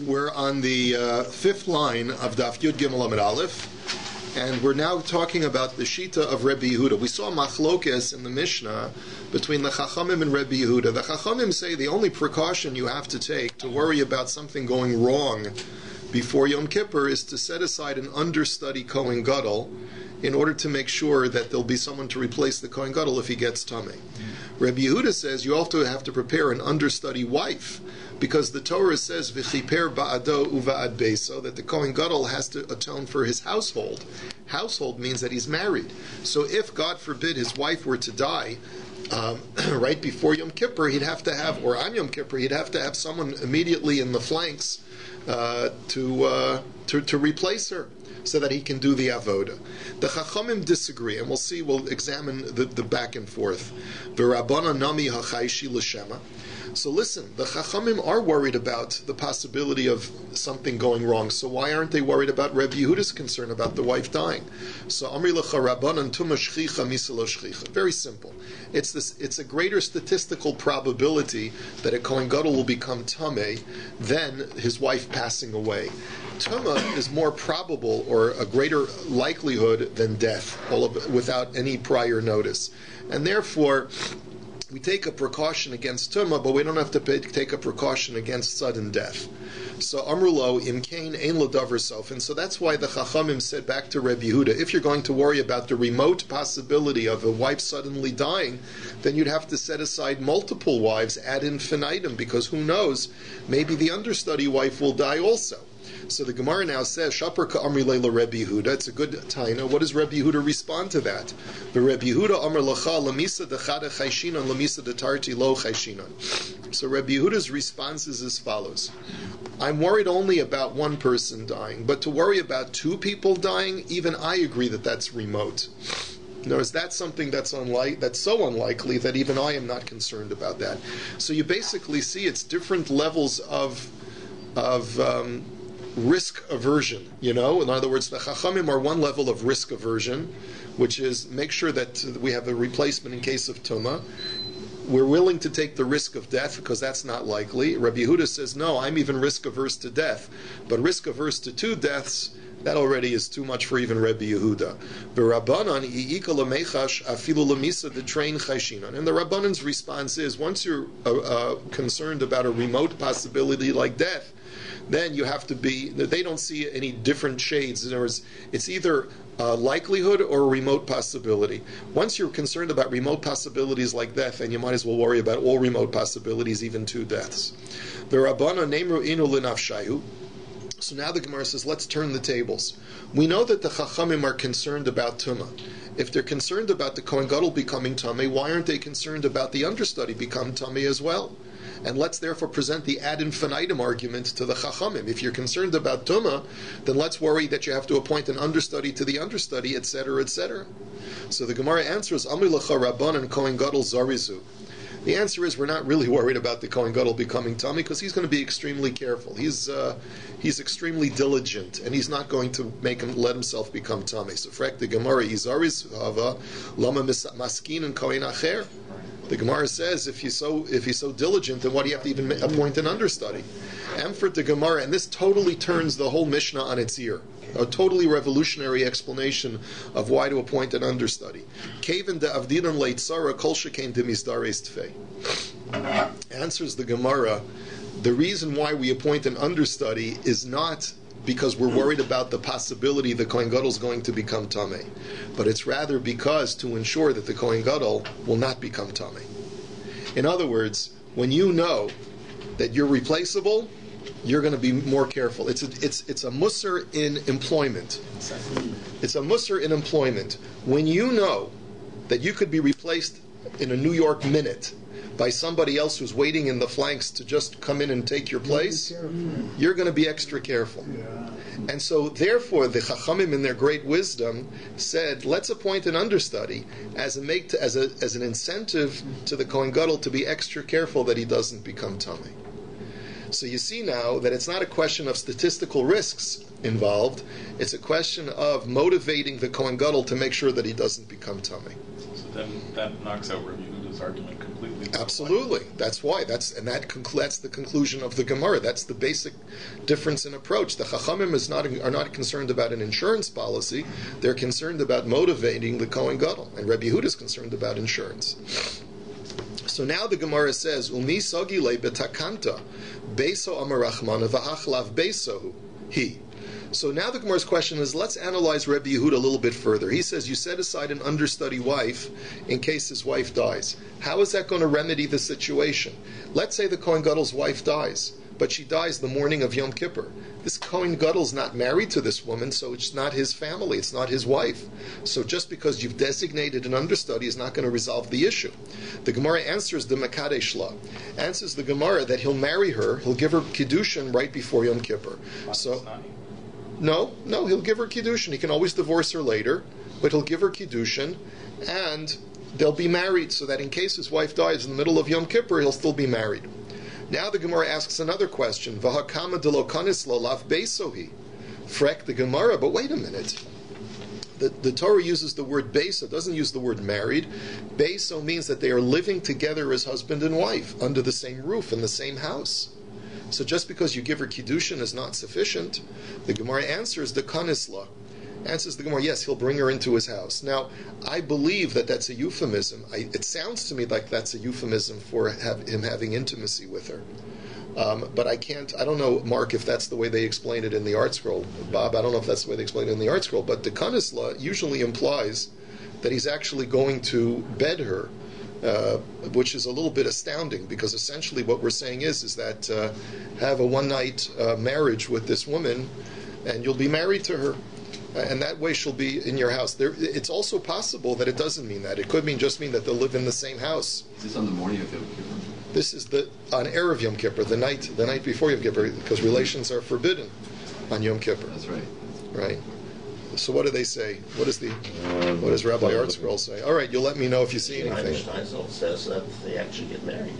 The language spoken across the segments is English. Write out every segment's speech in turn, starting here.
We're on the fifth line of DAF Yud Gimel Amud Aleph, and we're now talking about the Shita of Rabbi Yehuda. We saw machlokes in the Mishnah between the Chachamim and Rabbi Yehuda. The Chachamim say the only precaution you have to take to worry about something going wrong before Yom Kippur is to set aside an understudy Kohen Gadol in order to make sure that there'll be someone to replace the Kohen Gadol if he gets tummy. Rabbi Yehuda says you also have to prepare an understudy wife, because the Torah says v'chiper ba'ado uva'ad beso, that the Kohen Gadol has to atone for his household. Household means that he's married. So if, God forbid, his wife were to die right before Yom Kippur, he'd have to have, or on Yom Kippur, he'd have to have someone immediately in the flanks to replace her, so that he can do the avoda. The Chachamim disagree, and we'll examine the back and forth. V'Rabbana nami hachayshi l'shema. So listen, the Chachamim are worried about the possibility of something going wrong. So why aren't they worried about Rabbi Yehuda's concern about the wife dying? So Amri l'cha Rabbanan tuma shchicha misa lo shchicha. Very simple. It's a greater statistical probability that a Kohen Gadol will become tameh than his wife passing away. Tumah is more probable, or a greater likelihood, than death, without any prior notice. And therefore, we take a precaution against tumah, but we don't have to take a precaution against sudden death. So Amrulo im kain ein ladavar sof, and so that's why the Chachamim said back to Rabbi Yehuda, if you're going to worry about the remote possibility of a wife suddenly dying, then you'd have to set aside multiple wives ad infinitum, because who knows, maybe the understudy wife will die also. So the Gemara now says, Shapar ka'amri leila Rabbi Yehuda. It's a good taina. What does Rabbi Yehuda respond to that? The Rabbi Yehuda amar lacha lamisa dechada chayshinon lamisa detarti lo chayshinon. So Rabbi Yehuda's response is as follows: I'm worried only about one person dying, but to worry about two people dying, even I agree that that's remote. In other words, that's something that's so unlikely that even I am not concerned about that. So you basically see it's different levels of risk aversion, In other words, the Chachamim are one level of risk aversion, which is make sure that we have a replacement in case of Tumah. We're willing to take the risk of death because that's not likely. Rabbi Yehuda says, no, I'm even risk averse to death, but risk averse to two deaths, that already is too much for even Rabbi Yehuda. And the Rabbanan's response is, once you're concerned about a remote possibility like death, then you have to be, they don't see any different shades. In other words, it's either a likelihood or a remote possibility. Once you're concerned about remote possibilities like death, then you might as well worry about all remote possibilities, even two deaths. So now the Gemara says, let's turn the tables. We know that the Chachamim are concerned about Tumah. If they're concerned about the Kohen Gadol becoming Tameh, why aren't they concerned about the understudy becoming Tameh as well? And let's therefore present the ad infinitum argument to the Chachamim. If you're concerned about Tumah, then let's worry that you have to appoint an understudy to the understudy, etc., etc. So the Gemara answers, Amri l'cha Rabban and Kohen Gadol zarizu. The answer is, we're not really worried about the Kohen Gadol becoming Tameh, because he's going to be extremely careful. He's extremely diligent, and he's not going to let himself become Tameh. So, frak the Gemara, Izariz hava lama maskin and Kohen acher. The Gemara says, if he's so diligent, then why do you have to even appoint an understudy? Emfrit the Gemara, and this totally turns the whole Mishnah on its ear. A totally revolutionary explanation of why to appoint an understudy. Kaven de avdinan leitzara kol shekain de misdares tfei. Answers the Gemara, the reason why we appoint an understudy is not because we're worried about the possibility the Kohen Gadol is going to become Tameh, but it's rather because to ensure that the Kohen Gadol will not become Tameh. In other words, when you know that you're replaceable, you're going to be more careful. It's a musar in employment. It's a musar in employment. When you know that you could be replaced in a New York minute by somebody else who's waiting in the flanks to just come in and take your place, you're going to be extra careful. And so, therefore, the Chachamim, in their great wisdom, said, let's appoint an understudy as an incentive to the Kohen Gadol to be extra careful that he doesn't become Tameh. So you see now that it's not a question of statistical risks involved, it's a question of motivating the Kohen Gadol to make sure that he doesn't become Tameh. So then that knocks out Rabbi Yehuda's this argument completely. Absolutely. That's why. That's the conclusion of the Gemara. That's the basic difference in approach. The Chachamim are not concerned about an insurance policy. They're concerned about motivating the Kohen Gadol. And Rabbi Yehuda is concerned about insurance. So now the Gemara says, Umi sagile betakanta, beso amarachman v'hachlav beso he. So now the Gemara's question is, let's analyze Rabbi Yehuda a little bit further. He says, you set aside an understudy wife in case his wife dies. How is that going to remedy the situation? Let's say the Kohen Gadol's wife dies, but she dies the morning of Yom Kippur. This Kohen Gadol's not married to this woman, so it's not his family, it's not his wife. So just because you've designated an understudy is not going to resolve the issue. The Gemara answers the Mekadesh Law. Answers the Gemara that he'll marry her, he'll give her Kiddushin right before Yom Kippur. So... No, he'll give her Kiddushin. He can always divorce her later, but he'll give her Kiddushin, and they'll be married, so that in case his wife dies in the middle of Yom Kippur, he'll still be married. Now the Gemara asks another question. V'hakama de lo kanis lo lav beisohi. Frek the Gemara, but wait a minute. The Torah uses the word beso, it doesn't use the word married. Beso means that they are living together as husband and wife, under the same roof, in the same house. So just because you give her Kiddushin is not sufficient. The Gemara answers the Kanisla. Answers the Gemara, yes, he'll bring her into his house. Now, I believe that that's a euphemism. It sounds to me like that's a euphemism for him having intimacy with her. But I don't know, Mark, if that's the way they explain it in the Art Scroll. Bob, I don't know if that's the way they explain it in the Art Scroll. But the Kanisla usually implies that he's actually going to bed her, which is a little bit astounding, because essentially what we're saying is that have a one-night marriage with this woman, and you'll be married to her, and that way she'll be in your house. It's also possible that it doesn't mean that. It could just mean that they'll live in the same house. Is this on the morning of Yom Kippur? This is on Erev Yom Kippur, the night before Yom Kippur, because relations are forbidden on Yom Kippur. That's right. Right. So what do they say? What does Rabbi Art Scroll say? All right, you'll let me know if you see anything. Raizel says that they actually get married.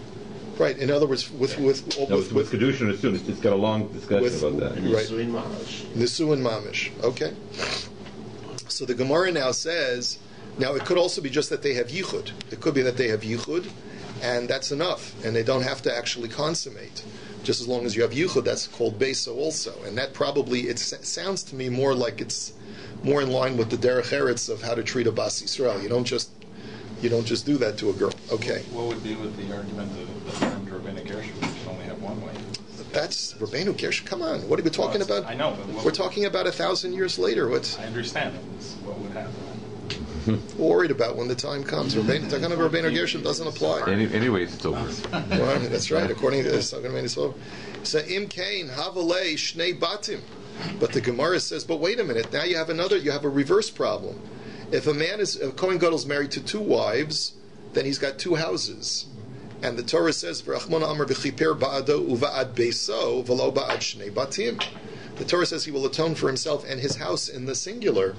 Right. In other words, with Kedushin, it's got a long discussion about that. Right. Nisuin Mamish. Nisuin Mamish. Okay. So the Gemara now says, now it could also be just that they have yichud. It could be that they have yichud, and that's enough, and they don't have to actually consummate. Just as long as you have yichud, that's called beso also, and that probably it sounds to me more like it's more in line with the derech eretz of how to treat a bas Yisrael. You don't just do that to a girl. Okay. What would be with the argument that Rabbeinu Gershom should only have one wife? That's Rabbeinu Gershom. Come on, what are we talking about? I know, but we're talking about 1,000 years later. I understand. What would happen? Worried about when the time comes. Rabbeinu Gershom doesn't apply. Anyway, it's over. Well, that's right. According to this, it's over. So im kain havalei shnei batim. But the Gemara says, but wait a minute. Now you have a reverse problem. If a Kohen Gadol is married to two wives, then he's got two houses. And the Torah says, "V'rachmana amar v'chiper ba'ado uva'ad beso v'lo ba'ad shnei batim." The Torah says he will atone for himself and his house in the singular.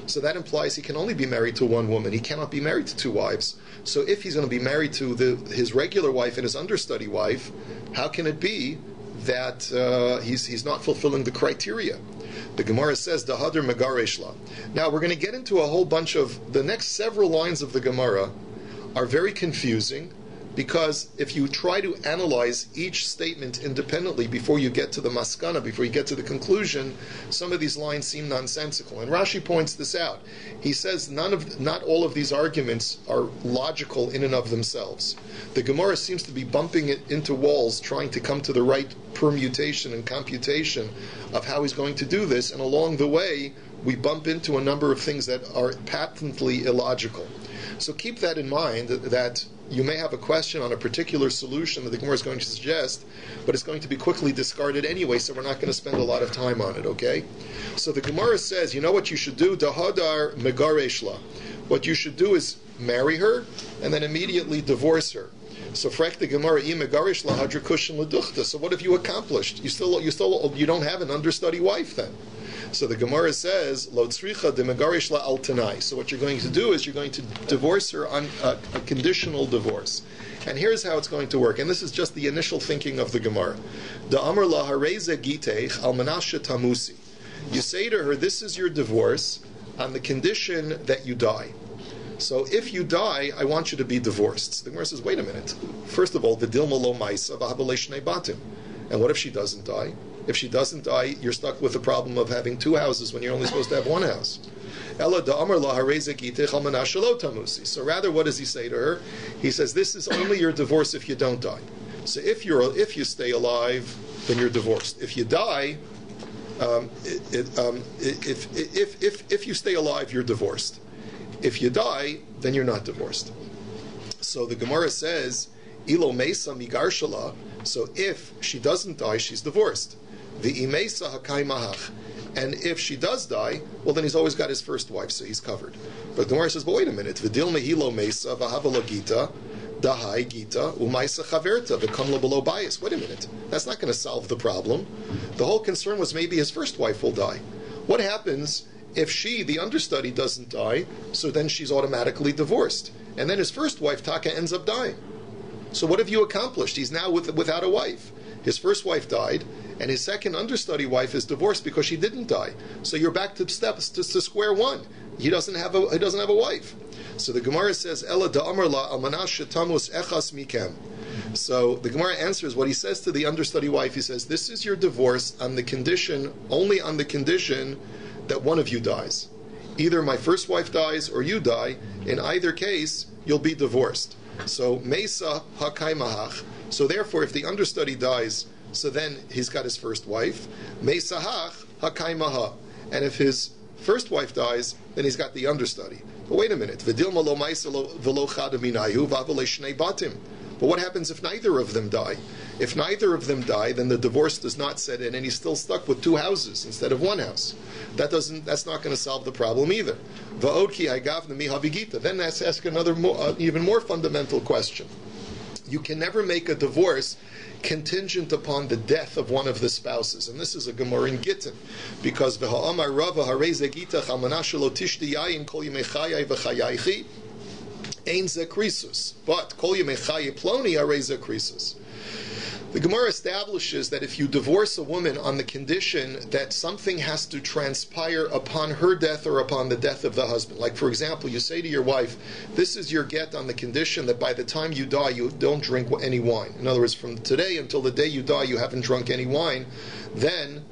So that implies he can only be married to one woman. He cannot be married to two wives. So if he's going to be married to his regular wife and his understudy wife, how can it be that he's not fulfilling the criteria? The Gemara says, "Dahadr megareshla." Now we're going to get into a whole bunch of the next several lines of the Gemara are very confusing, because if you try to analyze each statement independently before you get to the maskana, before you get to the conclusion, some of these lines seem nonsensical. And Rashi points this out. He says not all of these arguments are logical in and of themselves. The Gemara seems to be bumping it into walls, trying to come to the right permutation and computation of how he's going to do this, and along the way, we bump into a number of things that are patently illogical. So keep that in mind, that you may have a question on a particular solution that the Gemara is going to suggest, but it's going to be quickly discarded anyway, so we're not going to spend a lot of time on it, okay? So the Gemara says, you know what you should do? Dahadar megareshla. What you should do is marry her, and then immediately divorce her. So frek the Gemara, megarish lahadra kushin leduchta. So what have you accomplished? You don't have an understudy wife then. So the Gemara says, Lo tzricha de megarish la al tanai. So what you're going to do is you're going to divorce her on a conditional divorce. And here's how it's going to work. And this is just the initial thinking of the Gemara. Da amar la hareze giteich al manashe tamusi. You say to her, this is your divorce on the condition that you die. So if you die, I want you to be divorced. So the Gemara says, wait a minute. First of all, v'dilma lo ma'isa v'habale shnei batim. And what if she doesn't die? If she doesn't die, you're stuck with the problem of having two houses when you're only supposed to have one house. Ela da'amar la harei zekitech al manah shelo tamusi. So rather, what does he say to her? He says, this is only your divorce if you don't die. So if you stay alive, then you're divorced. If you die, if you stay alive, you're divorced. If you die, then you're not divorced. So the Gemara says, ilo mesa migarshala. So if she doesn't die, she's divorced. V'imesa hakai mahach. And if she does die, well, then he's always got his first wife, so he's covered. But the Gemara says, but wait a minute. V'dil mehilo mesa v'havala gita. Dahai Gita Umaisa Chaverta V'Kamla below bias. Wait a minute. That's not going to solve the problem. The whole concern was maybe his first wife will die. What happens if she, the understudy, doesn't die? So then she's automatically divorced. And then his first wife, Taka, ends up dying. So what have you accomplished? He's now without a wife. His first wife died, and his second understudy wife is divorced because she didn't die. So you're back to square one. He doesn't have a wife. So the Gemara says, Ela da'amar la almanash shetamus echas mikem. So the Gemara answers what he says to the understudy wife. He says, this is your divorce only on the condition that one of you dies. Either my first wife dies or you die. In either case, you'll be divorced. So mesa hakai mahach. So therefore, if the understudy dies, so then he's got his first wife. Mesa hach hakai maha. And if his first wife dies, then he's got the understudy. But wait a minute. But what happens if neither of them die? If neither of them die, then the divorce does not set in, and he's still stuck with two houses instead of one house. That's not going to solve the problem either. Then let's ask another even more fundamental question. You can never make a divorce contingent upon the death of one of the spouses, and this is a Gemara in Gittin, because v'ha'amar Rava harei zegitach almanashelo tishti yayin kol yimei chayai v'chayaychi ein zekrisus, but kol yimei chayai ploni harei zekrisus. The Gemara establishes that if you divorce a woman on the condition that something has to transpire upon her death or upon the death of the husband, like for example, you say to your wife, this is your get on the condition that by the time you die, you don't drink any wine. In other words, from today until the day you die, you haven't drunk any wine. Then,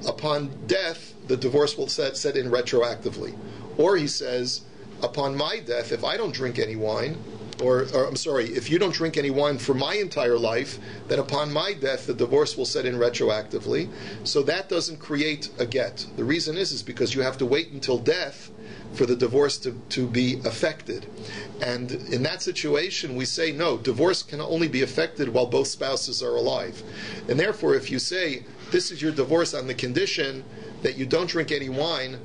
upon death, the divorce will set in retroactively. Or he says, upon my death, if I don't drink any wine, or I'm sorry, if you don't drink any wine for my entire life, then upon my death, the divorce will set in retroactively. So that doesn't create a get. The reason is because you have to wait until death for the divorce to be effected. And in that situation, we say, no, divorce can only be effected while both spouses are alive. And therefore, if you say, this is your divorce on the condition that you don't drink any wine,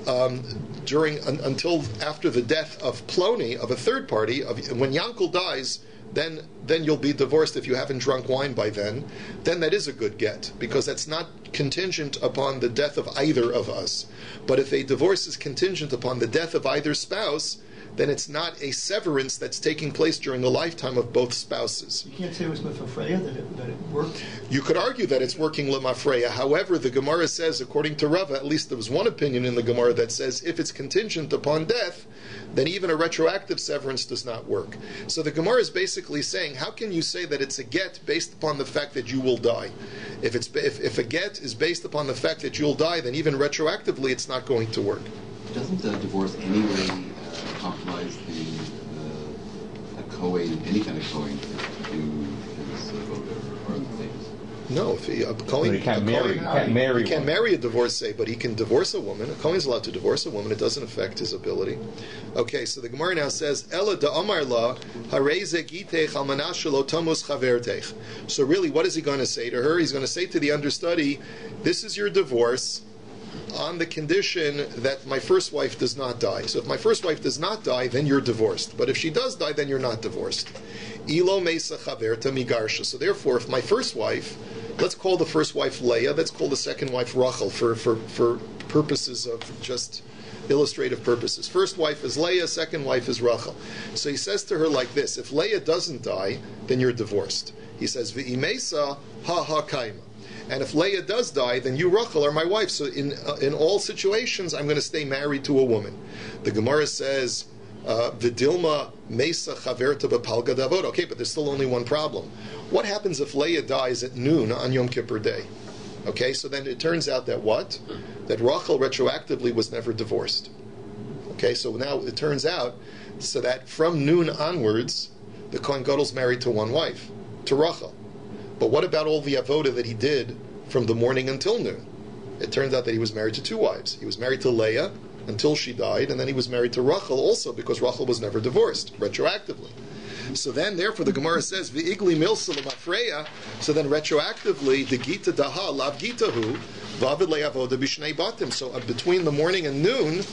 until after the death of Ploni, of a third party, when Yankel dies, then you'll be divorced if you haven't drunk wine by then that is a good get, because that's not contingent upon the death of either of us. But if a divorce is contingent upon the death of either spouse, then it's not a severance that's taking place during the lifetime of both spouses. You can't say it was Lemafreya that it worked? You could argue that it's working Lemafreya. However, the Gemara says, according to Rava, at least there was one opinion in the Gemara that says if it's contingent upon death, then even a retroactive severance does not work. So the Gemara is basically saying, how can you say that it's a get based upon the fact that you will die? If a get is based upon the fact that you'll die, then even retroactively it's not going to work. Doesn't the divorce anyway compromise a Kohen, any kind of Kohen, to do his vote or other things? No, if a Kohen, he can't marry a divorcee, but he can divorce a woman. A Kohen's allowed to divorce a woman. It doesn't affect his ability. Okay, so the Gemara now says, Ela da'amar la harei zegitech almanash lo tamus chavertech. So really, what is he going to say to her? He's going to say to the understudy, this is your divorce on the condition that my first wife does not die. So if my first wife does not die, then you're divorced. But if she does die, then you're not divorced. Ilo mesa chaverta migarsha. So therefore, if my first wife, let's call the first wife Leah, let's call the second wife Rachel for purposes of just illustrative purposes. First wife is Leah, second wife is Rachel. So he says to her like this, if Leah doesn't die, then you're divorced. He says, V'imesa ha kaima. And if Leah does die, then you, Rachel, are my wife. So in all situations, I'm going to stay married to a woman. The Gemara says, Vidilma Mesa Chaverta B'Palga Davod. Okay, but there's still only one problem. What happens if Leah dies at noon on Yom Kippur Day? Okay, so then it turns out that what? That Rachel retroactively was never divorced. Okay, so now it turns out so that from noon onwards, the Kohen Gadol's married to one wife, to Rachel. But what about all the avoda that he did from the morning until noon? It turns out that he was married to two wives. He was married to Leah until she died, and then he was married to Rachel also because Rachel was never divorced, retroactively. So then, therefore, the Gemara says, V'igli milsa l'mafreya, so then retroactively, the Gita daha, lav Gitahu, v'avid le'avoda b'shnei batim. So between the morning and noon,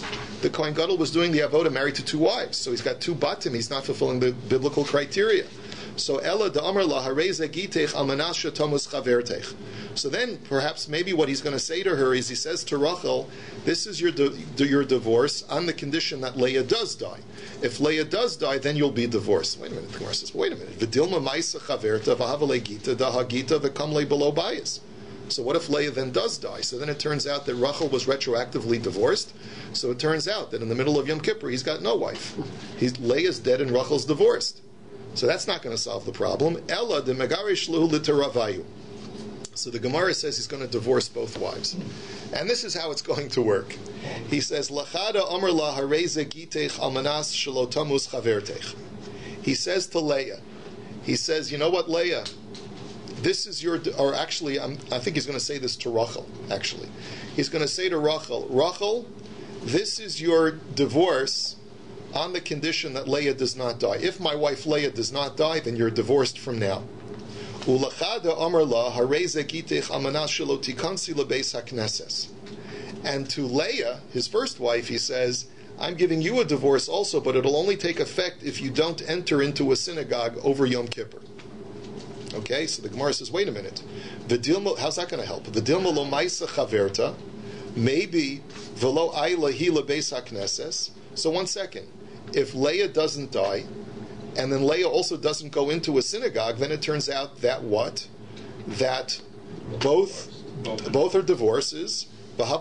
the Kohen Gadol was doing the avoda married to two wives. So he's got two batim, he's not fulfilling the biblical criteria. So Ella da'amar la hareze gitech al manasha tomus chavertech. So then, perhaps, maybe what he's going to say to her is, he says to Rachel, this is your divorce on the condition that Leah does die. If Leah does die, then you'll be divorced. Wait a minute, the Gemara says, wait a minute. V'dilma ma'isa chaverta v'havale gita daha gita v'kamle below bias. So what if Leah then does die? So then it turns out that Rachel was retroactively divorced. So it turns out that in the middle of Yom Kippur, he's got no wife. Leah's dead and Rachel's divorced. So that's not going to solve the problem. Ella de megarish lu literavayu. So the Gemara says he's going to divorce both wives. And this is how it's going to work. He says, Lachada Amar la hareze gitech almanas shalotamus chavertech. He says to Leah, he says, you know what, Leah? This is your, or actually, I think he's going to say this to Rachel, actually. He's going to say to Rachel, Rachel, this is your divorce on the condition that Leah does not die. If my wife Leah does not die, then you're divorced from now. And to Leah, his first wife, he says, I'm giving you a divorce also, but it'll only take effect if you don't enter into a synagogue over Yom Kippur. Okay, so the Gemara says, wait a minute. How's that going to help? V'dilma lo ma'isa chaverta, maybe v'lo ayla hi lebeis hakneses. So 1 second. If Leah doesn't die, and then Leah also doesn't go into a synagogue, then it turns out that what? That both are divorces. Both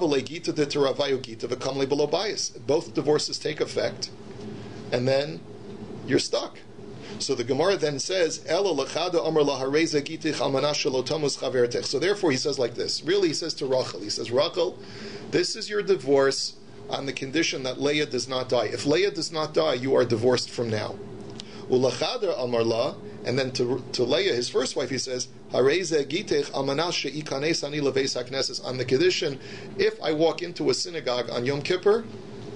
divorces take effect, and then you're stuck. So the Gemara then says, so therefore he says like this. Really, he says to Rachel, he says, Rachel, this is your divorce on the condition that Leah does not die. If Leah does not die, you are divorced from now. Ulachada amarla, and then to Leah, his first wife, he says, on the condition, if I walk into a synagogue on Yom Kippur,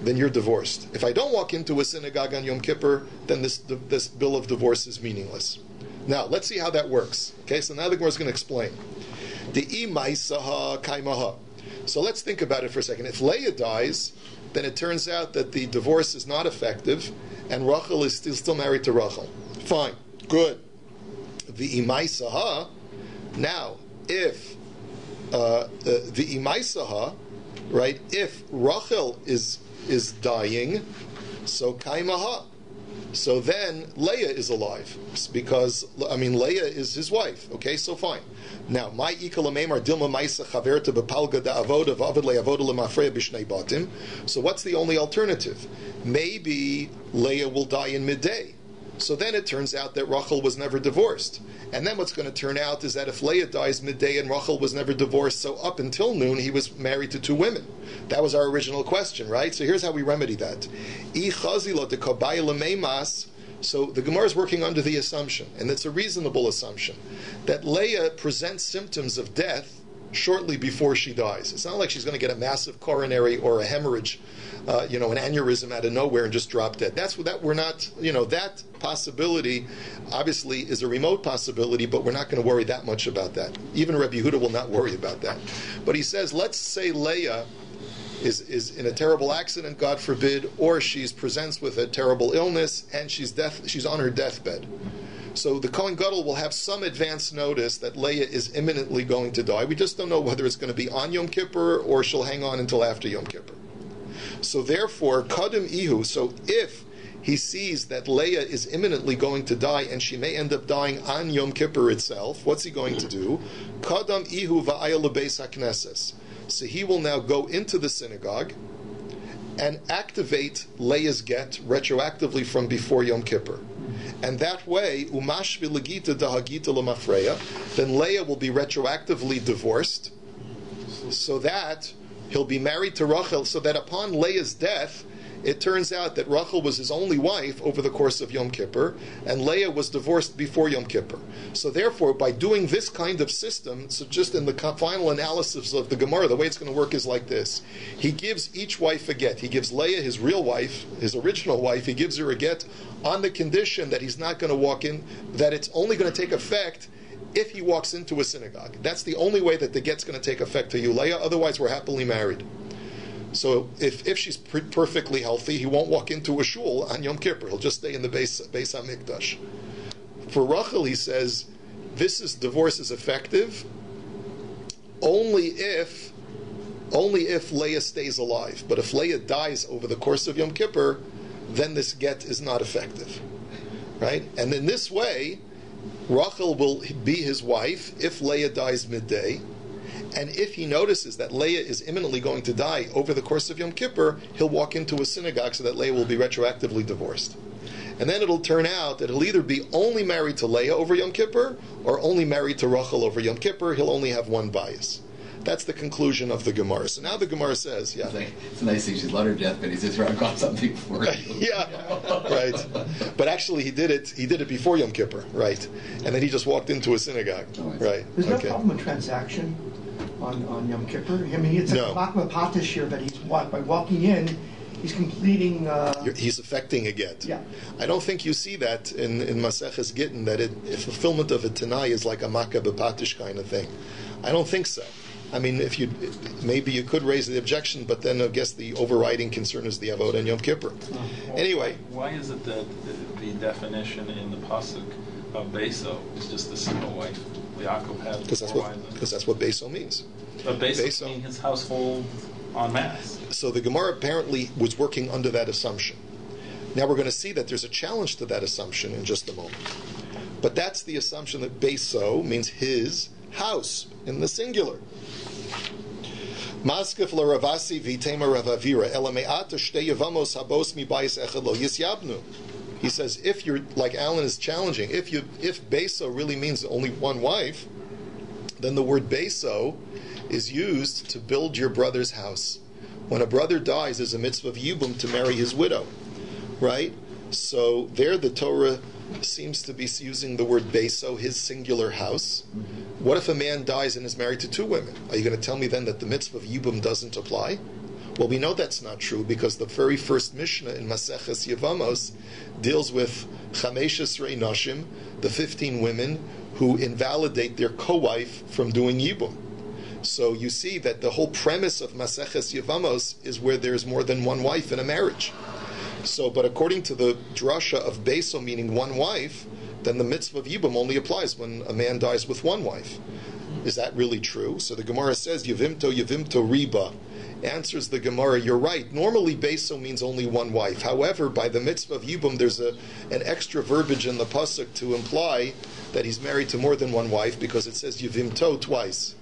then you're divorced. If I don't walk into a synagogue on Yom Kippur, then this bill of divorce is meaningless. Now, let's see how that works. Okay, so now the Gemara is going to explain. So let's think about it for a second. If Leah dies, then it turns out that the divorce is not effective, and Rachel is still married to Rachel. Fine, good. The imaisaha. Now, if the imaisaha, right? If Rachel is dying, so kaimaha. So then Leah is alive because Leah is his wife. Okay, so fine. Now, my ikalamemar dilma maisa chaverta bepalga da avoda v'avid le'avoda lemafreya b'shnei batim. So what's the only alternative? Maybe Leah will die in midday. So then it turns out that Rachel was never divorced. And then what's going to turn out is that if Leah dies midday and Rachel was never divorced, so up until noon he was married to two women. That was our original question, right? So here's how we remedy that. So the Gemara is working under the assumption, and it's a reasonable assumption, that Leah presents symptoms of death shortly before she dies. It's not like she's going to get a massive coronary or a hemorrhage, an aneurysm out of nowhere and just drop dead. That possibility obviously is a remote possibility, but we're not going to worry that much about that. Even Rabbi Yehuda will not worry about that. But he says, let's say Leah is in a terrible accident, God forbid, or she presents with a terrible illness and she's on her deathbed. So the Kohen Gadol will have some advance notice that Leah is imminently going to die. We just don't know whether it's going to be on Yom Kippur or she'll hang on until after Yom Kippur. So therefore, Kadam Ihu, so if he sees that Leah is imminently going to die and she may end up dying on Yom Kippur itself, what's he going to do? Kadam Ihu va'ayal beis hakneses. So he will now go into the synagogue and activate Leah's get retroactively from before Yom Kippur. And that way, umash v'legita dahagita l'mafreya, then Leah will be retroactively divorced, so that he'll be married to Rachel, so that upon Leah's death, it turns out that Rachel was his only wife over the course of Yom Kippur, and Leah was divorced before Yom Kippur. So therefore, by doing this kind of system, so just in the final analysis of the Gemara, the way it's going to work is like this. He gives each wife a get. He gives Leah, his real wife, his original wife, he gives her a get on the condition that he's not going to walk in, that it's only going to take effect if he walks into a synagogue. That's the only way that the get's going to take effect to you, Leah, otherwise we're happily married. So if she's perfectly healthy, he won't walk into a shul on Yom Kippur. He'll just stay in the Beis HaMikdash. For Rachel, he says, divorce is effective only if Leah stays alive. But if Leah dies over the course of Yom Kippur, then this get is not effective. Right? And in this way, Rachel will be his wife if Leah dies midday. And if he notices that Leah is imminently going to die over the course of Yom Kippur, he'll walk into a synagogue so that Leah will be retroactively divorced. And then it'll turn out that he'll either be only married to Leah over Yom Kippur or only married to Rachel over Yom Kippur. He'll only have one bias. That's the conclusion of the Gemara. So now the Gemara says, yeah. It's a nice thing. She's on her deathbed. He says, I've got something for you. Yeah, right. But actually he did it before Yom Kippur, right? And then he just walked into a synagogue, right? There's no problem with transaction on Yom Kippur. I mean, it's a patish here, but by walking in, he's completing. He's affecting a get. Yeah. I don't think you see that in Maseches Gittin, that fulfillment of a Tanai is like a makkah b'patish kind of thing. I don't think so. I mean, maybe you could raise the objection, but then I guess the overriding concern is the Avodah and Yom Kippur. Anyway. Why is it that the definition in the pasuk of Beso is just the single wife? Yaakov had because that's what Beso means. But Beso means his household en masse. So the Gemara apparently was working under that assumption. Now we're going to see that there's a challenge to that assumption in just a moment. But that's the assumption that Beso means his house in the singular. Maskef l'Ravasi v'itema Ravavira elame'ata shtei yavamos habos mibayis echad lo yisyabnu. He says, if you're like Alan is challenging, if Beso really means only one wife, then the word Beso is used to build your brother's house. When a brother dies, there's a mitzvah of Yibum to marry his widow, right? So there the Torah seems to be using the word Beso, his singular house. What if a man dies and is married to two women? Are you going to tell me then that the mitzvah of Yibum doesn't apply? Well, we know that's not true because the very first Mishnah in Maseches Yevamos deals with Chamesh Esrei Nashim, the 15 women who invalidate their co-wife from doing Yibum. So you see that the whole premise of Maseches Yevamos is where there's more than one wife in a marriage. So, but according to the drasha of Beso meaning one wife, then the mitzvah of Yibum only applies when a man dies with one wife. Is that really true? So the Gemara says, Yevimto riba. Answers the Gemara, you're right. Normally, Beso means only one wife. However, by the mitzvah of Yibum, there's an extra verbiage in the pasuk to imply that he's married to more than one wife because it says Yevimto twice.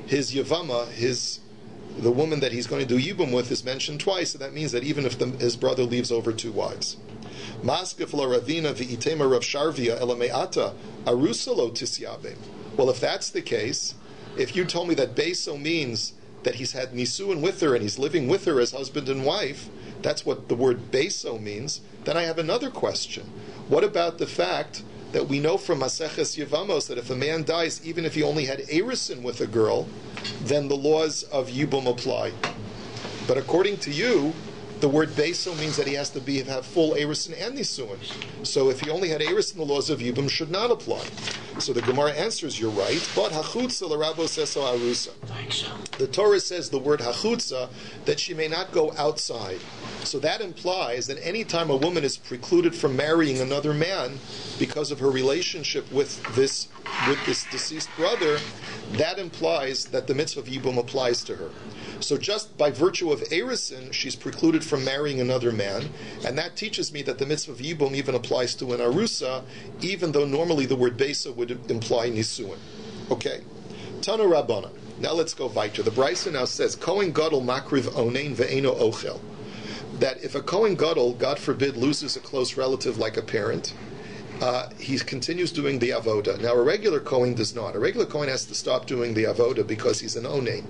His Yevama, the woman that he's going to do Yibum with, is mentioned twice, so that means that even if his brother leaves over two wives. Maskef la Ravina v'itema Rav Sharvia elame'ata arusalo tisyabe. Well, if that's the case, if you told me that Beso means that he's had nisuin with her and he's living with her as husband and wife, that's what the word Beso means, then I have another question. What about the fact that we know from Maseches Yevamos that if a man dies, even if he only had erisin with a girl, then the laws of Yibum apply. But according to you, the word Beso means that he has to have full erisin and nisuin. So if he only had erisin, the laws of Yibum should not apply. So the Gemara answers, you're right, but hachutza l'rabos eso arusa. The Torah says the word hachutza, that she may not go outside. So that implies that any time a woman is precluded from marrying another man because of her relationship with this deceased brother, that implies that the mitzvah of Yibum applies to her. So just by virtue of erisin, she's precluded from marrying another man, and that teaches me that the mitzvah of Yibum even applies to an arusa, even though normally the word besa would imply nisuin. Okay. Tanu Rabbana. Now let's go weiter. The Brisa now says, Kohen Gadol makriv onein ve'eno ochel. that if a Kohen Gadol, God forbid, loses a close relative like a parent, he continues doing the avoda. Now, a regular Kohen does not. A regular Kohen has to stop doing the avoda because he's an onein.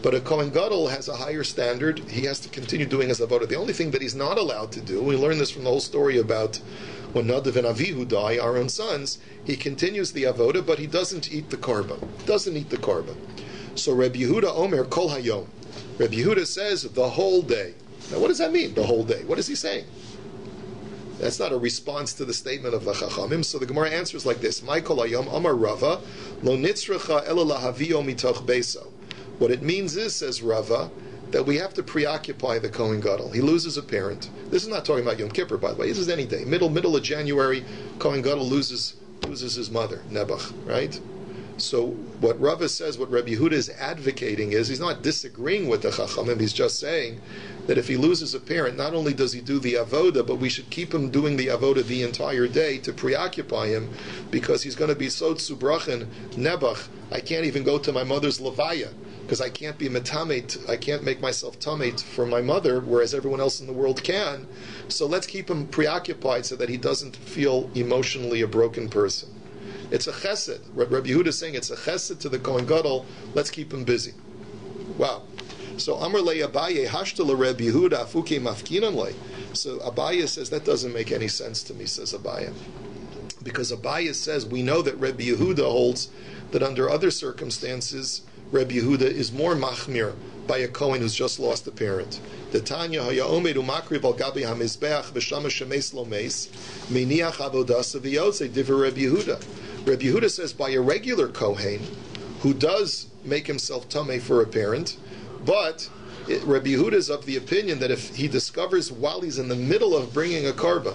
But a Kohen Gadol has a higher standard. He has to continue doing his avoda. The only thing that he's not allowed to do, we learn this from the whole story about when Nadav and Avihu die, our own sons, he continues the avoda, but he doesn't eat the korban. Doesn't eat the korban. So Rabbi Yehuda Omer Kol Hayom. Rabbi Yehuda says the whole day. Now, what does that mean? The whole day. What is he saying? That's not a response to the statement of the Chachamim. So the Gemara answers like this: My Kol Hayom Amar Rava Lo Nitzracha Ela Lahavio Mitoch Beso. What it means is, says Rava, that we have to preoccupy the Kohen Gadol. He loses a parent. This is not talking about Yom Kippur, by the way. This is any day. Middle of January, Kohen Gadol loses his mother, Nebuch, right? So what Rava says, what Rabbi Yehuda is advocating is, he's not disagreeing with the Chachamim, he's just saying that if he loses a parent, not only does he do the avoda, but we should keep him doing the avoda the entire day to preoccupy him, because he's going to be so tzubrachen, Nebuch, I can't even go to my mother's levaya, because I can't be metamet, I can't make myself tamet for my mother, whereas everyone else in the world can. So let's keep him preoccupied so that he doesn't feel emotionally a broken person. It's a chesed. Rabbi Yehuda is saying it's a chesed to the Kohen Gadol. Let's keep him busy. Wow. So Amar le Abaye hashtala Rabbi Yehuda afuke mafkinan le. So Abaye says that doesn't make any sense to me, says Abaye. Because Abaye says we know that Rabbi Yehuda holds that under other circumstances Rabbi Yehuda is more machmir by a Kohen who's just lost a parent. The Tanya haya omedu makriv al gabi hamizbeach v'shama shemes lo meis meniach avodasa v'yotze divrei Rabbi Yehuda. Rabbi Yehuda says by a regular Kohen who does make himself tameh for a parent, but Rabbi Yehuda is of the opinion that if he discovers while he's in the middle of bringing a karba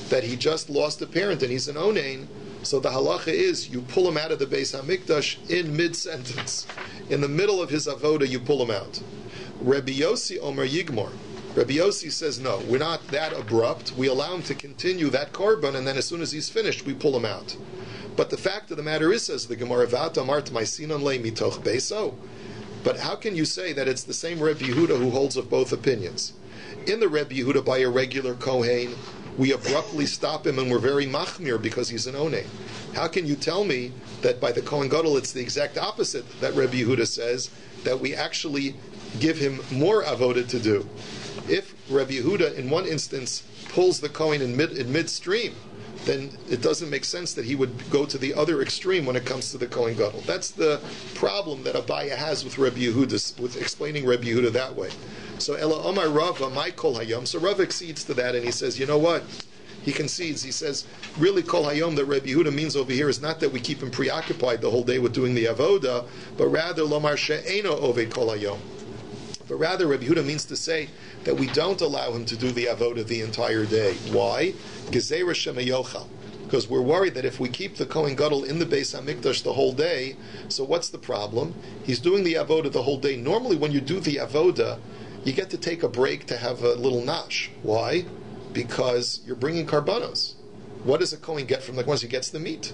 that he just lost a parent and he's an onein, so the halacha is you pull him out of the Beis HaMikdash in mid-sentence. In the middle of his avoda, you pull him out. Rabbi Yossi Omer Yigmor. Rabbi Yossi says, no, we're not that abrupt. We allow him to continue that korban, and then as soon as he's finished, we pull him out. But the fact of the matter is, says the Gemara, V'ata Mart Maisinan Le Mitoch Beso. But how can you say that it's the same Rabbi Yehuda who holds of both opinions? In the Rabbi Yehuda by a regular Kohen, we abruptly stop him and we're very machmir because he's an onein. How can you tell me that by the Kohen Gadol it's the exact opposite that Rabbi Yehuda says, that we actually give him more avoda to do? If Rabbi Yehuda in one instance pulls the Kohen in midstream, then it doesn't make sense that he would go to the other extreme when it comes to the Kohen Gadol. That's the problem that Abaya has with Rabbi Yehuda, with explaining Rabbi Yehuda that way. So Ela Omar Rava, my Kol Hayom. So Rava accedes to that and he says, you know what? He concedes. He says, really Kol Hayom that Rabbi Yehuda means over here is not that we keep him preoccupied the whole day with doing the avoda, but rather Lomar She'eno Oved Kol Hayom. But rather Rabbi Yehuda means to say that we don't allow him to do the avoda the entire day. Why? Gezerah Shemayochal. Because we're worried that if we keep the Kohen Gadol in the Beis HaMikdash the whole day, so what's the problem? He's doing the avoda the whole day. Normally when you do the avoda, you get to take a break to have a little nash. Why? Because you're bringing karbanos. What does a Kohen get from the once he gets the meat?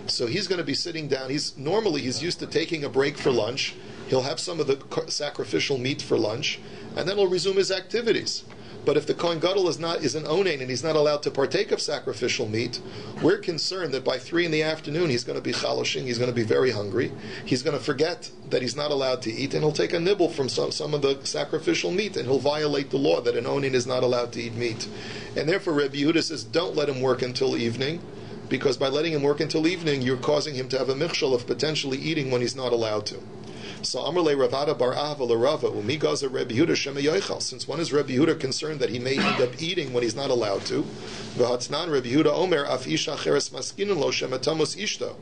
So he's going to be sitting down. He's used to taking a break for lunch. He'll have some of the sacrificial meat for lunch, and then he'll resume his activities. But if the Kohen Gadol is an onein and he's not allowed to partake of sacrificial meat, we're concerned that by 3 PM he's going to be chaloshing, he's going to be very hungry, he's going to forget that he's not allowed to eat, and he'll take a nibble from some of the sacrificial meat, and he'll violate the law that an onein is not allowed to eat meat. And therefore Rabbi Yehuda says, don't let him work until evening, because by letting him work until evening, you're causing him to have a michshel of potentially eating when he's not allowed to. So Amrle Ravada Bar Ahava L'Rava Umi Gaza Rabbi Yehuda Shema Yoichal. Since when is Rabbi Yehuda concerned that he may end up eating when he's not allowed to? V'Hatznan Rabbi Yehuda Omer Af Isha Cheres Maskinin Lo Shema Tamos Ishto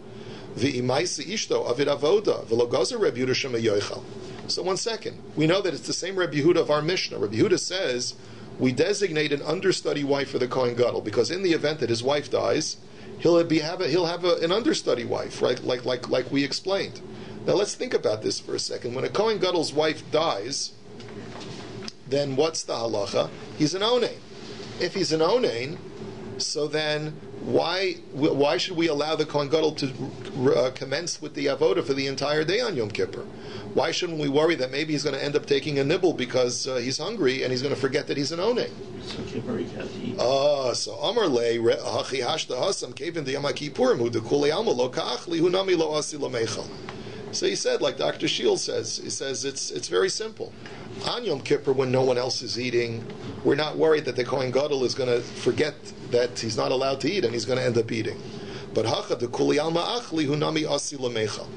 V'imaisi Ishto Avid Avoda V'Lo Gaza Rabbi Yehuda Shema Yoichal. So 1 second, we know that it's the same Rabbi Yehuda of our Mishnah. Rabbi Yehuda says we designate an understudy wife for the Kohen Gadol because in the event that his wife dies, he'll have an understudy wife, right? Like we explained. Now let's think about this for a second. When a Kohen Gadol's wife dies, then what's the halacha? He's an onein. If he's an onein, so then why should we allow the Kohen Gadol to commence with the avoda for the entire day on Yom Kippur? Why shouldn't we worry that maybe he's going to end up taking a nibble because he's hungry and he's going to forget that he's an oneg? So Kippur, he can't eat. So Amar Le Hachi Hashta Hasam Kevin the Yom Kippurim Hu Dekuli Alma Lo Ka'achli Hu Nami Lo Asi Lo Meichel. So he said, like Dr. Shields says, he says it's very simple. On Yom Kippur, when no one else is eating, we're not worried that the Kohen Gadol is going to forget that he's not allowed to eat and he's going to end up eating. But Hacha Dekuli Alma Achli Hu Nami Asi Lo Meichel.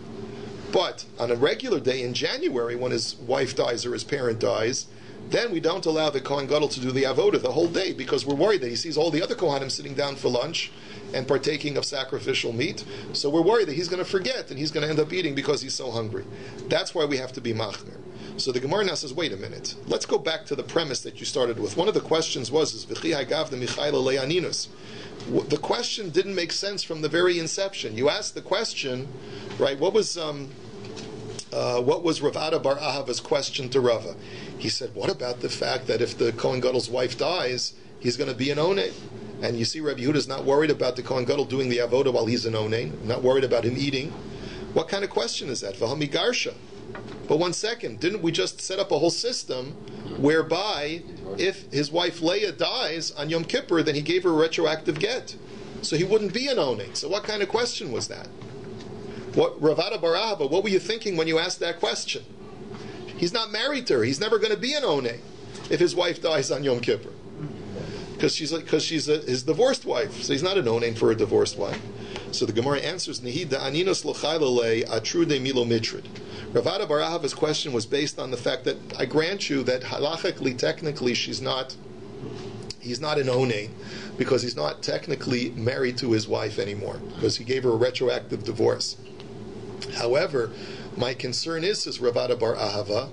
But on a regular day in January, when his wife dies or his parent dies, then we don't allow the Kohen Gadol to do the avoda the whole day because we're worried that he sees all the other Kohanim sitting down for lunch and partaking of sacrificial meat. So we're worried that he's going to forget and he's going to end up eating because he's so hungry. That's why we have to be machmir. So the Gemara now says, wait a minute. Let's go back to the premise that you started with. One of the questions was, the question didn't make sense from the very inception. You asked the question, right? What was Rav Ada bar Ahava's question to Rava? He said, what about the fact that if the Kohen Gadol's wife dies, he's going to be an oneg? And you see, Rabbi Yehuda's not worried about the Kohen Gadol doing the avoda while he's an oneg, not worried about him eating. What kind of question is that? V'hami garsha. But 1 second, didn't we just set up a whole system whereby if his wife Leah dies on Yom Kippur, then he gave her a retroactive get? So he wouldn't be an oneg. So what kind of question was that? What Rav Ada bar Ahava, what were you thinking when you asked that question? He's not married to her. He's never going to be an oneg if his wife dies on Yom Kippur, because she's his divorced wife. So he's not an oneg for a divorced wife. So the Gemara answers, Nihid aninos l'chaylale atru de milo mitrid. Rav Ada bar Ahava's question was based on the fact that I grant you that halachically, technically, he's not an oneg because he's not technically married to his wife anymore because he gave her a retroactive divorce. However, my concern is, says Rav Ada bar Ahava,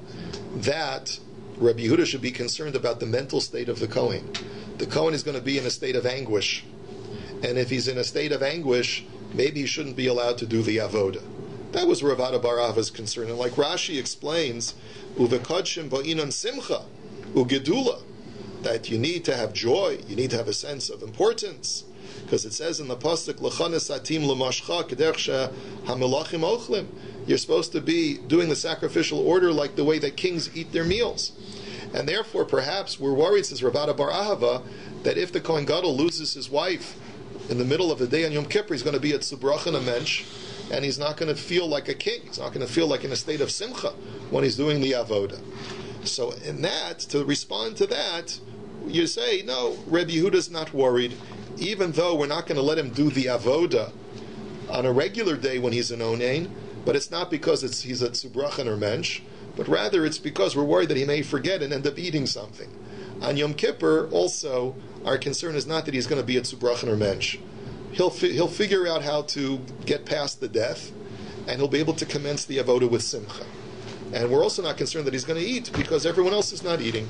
that Rabbi Yehuda should be concerned about the mental state of the Kohen. The Kohen is going to be in a state of anguish. And if he's in a state of anguish, maybe he shouldn't be allowed to do the avoda. That was Rav Ada bar Ahava's concern. And like Rashi explains, Uvekodshim ba'inan simcha, ugedula, that you need to have joy, you need to have a sense of importance. Because it says in the pasuk, L'chanes atim l'mashcha k'derech hamelachim ochlim. You're supposed to be doing the sacrificial order like the way that kings eat their meals. And therefore, perhaps we're worried, says Rav Ada bar Ahava, that if the Kohen Gadol loses his wife in the middle of the day on Yom Kippur, he's going to be at Subrach and a mensch, and he's not going to feel like a king. He's not going to feel like in a state of simcha when he's doing the avoda. So in that, to respond to that, you say, no, Rabbi Yehuda's not worried, even though we're not going to let him do the avoda on a regular day when he's an onain, but it's not because he's at Subrachan or Mensch, but rather it's because we're worried that he may forget and end up eating something. On Yom Kippur, also, our concern is not that he's going to be at Subrachan or Mensch. He'll figure out how to get past the death, and he'll be able to commence the avoda with simcha. And we're also not concerned that he's going to eat, because everyone else is not eating.